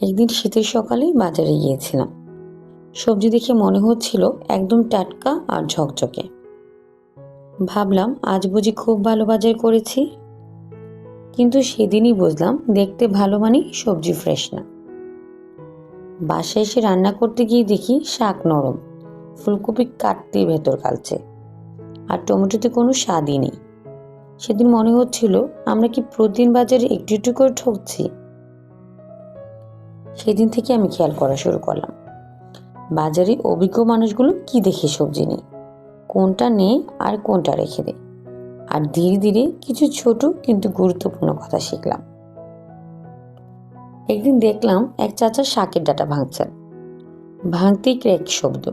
একদিন শীতের সকালে বাজারে গিয়েছিলাম। সবজি দেখে মনে হচ্ছিল একদম টাটকা আর ঝকঝকে। ভাবলাম আজ বুঝি খুব ভালো বাজার করেছি। কিন্তু সেদিনই বুঝলাম দেখতে ভালো মানে সবজি ফ্রেশ না। বাসায় এসে রান্না করতে গিয়ে দেখি শাক নরম, ফুলকপি কাটতেই ভেতর কালচে, আর টমেটোতে কোনো স্বাদই নেই। সেদিন মনে হচ্ছিল আমরা কি প্রতিদিন বাজারে একটু একটু করে ঠকছি। সেদিন থেকে আমি খেয়াল করা শুরু করলাম বাজারে অভিজ্ঞ মানুষগুলো কি দেখে সবজি নেই, কোনটা নেই আর কোনটা রেখে দেয়। আর ধীরে ধীরে কিছু ছোট কিন্তু গুরুত্বপূর্ণ কথা শিখলাম। একদিন দেখলাম এক চাচা শাকের ডাঁটা ভাঙছেন। ভাঙতেই ক্র্যাক শব্দ।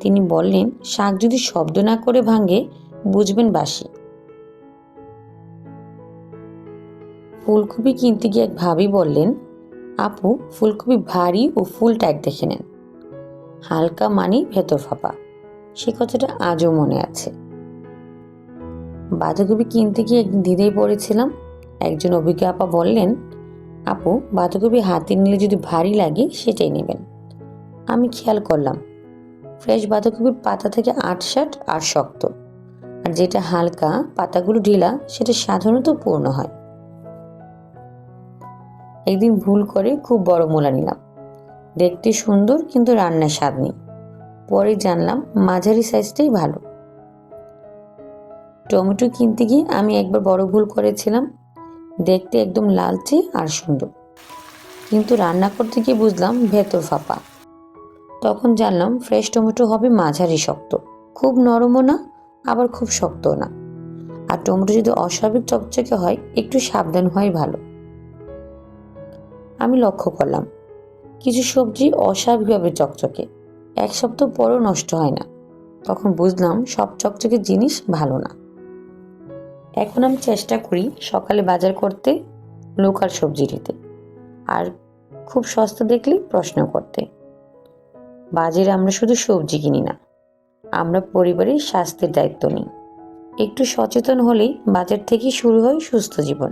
তিনি বললেন, শাক যদি শব্দ না করে ভাঙে বুঝবেন বাসি। ফুলকপি কিনতে গিয়ে এক ভাবি বললেন, আপু ফুলকপি ভারী ও ফুল টাইট দেখে নেন, হালকা মানে ভেতর ফাঁপা। সে কথাটা আজও মনে আছে। বাঁধাকপি কিনতে গিয়ে একদিন দ্বিধায় পড়েছিলাম। একজন অভিজ্ঞ আপা বললেন, আপু বাঁধাকপি হাতে নিলে যদি ভারী লাগে সেটাই নেবেন। আমি খেয়াল করলাম ফ্রেশ বাঁধাকপির পাতা থেকে আঁটসাঁট আর শক্ত, আর যেটা হালকা পাতাগুলো ঢিলা সেটা সাধারণত পূর্ণ হয়। একদিন ভুল করে খুব বড় মূলা নিলাম, দেখতে সুন্দর কিন্তু রান্নার স্বাদ নেই। পরে জানলাম মাঝারি সাইজটাই ভালো। টমেটো কিনতে গিয়ে আমি একবার বড় ভুল করেছিলাম, দেখতে একদম লালচে আর সুন্দর, কিন্তু রান্না করতে গিয়ে বুঝলাম ভেতর ফাঁপা। তখন জানলাম ফ্রেশ টমেটো হবে মাঝারি শক্ত, খুব নরমও না আবার খুব শক্তও না। আর টমেটো যদি অস্বাভাবিক চকচকে হয় একটু সাবধান হওয়াই ভালো। আমি লক্ষ্য করলাম কিছু সবজি অস্বাভাবিকভাবে চকচকে, এক সপ্তাহ পরও নষ্ট হয় না। তখন বুঝলাম সব চকচকে জিনিস ভালো না। এখন আমি চেষ্টা করি সকালে বাজার করতে, লোকাল সবজি নিতে, আর খুব সস্তা দেখলে প্রশ্ন করতে। বাজারে আমরা শুধু সবজি কিনি না, আমরা পরিবারের স্বাস্থ্যের দায়িত্ব নিই। একটু সচেতন হলেই বাজার থেকে শুরু হয় সুস্থ জীবন।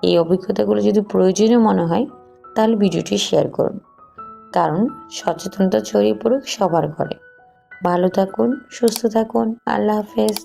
এই অভিজ্ঞতাগুলো যদি প্রয়োজনীয় মনে হয় তাহলে ভিডিওটি শেয়ার করুন, কারণ সচেতনতা ছড়িয়ে পড়ুক সবার ঘরে। ভালো থাকুন, সুস্থ থাকুন। আল্লাহ হাফেজ।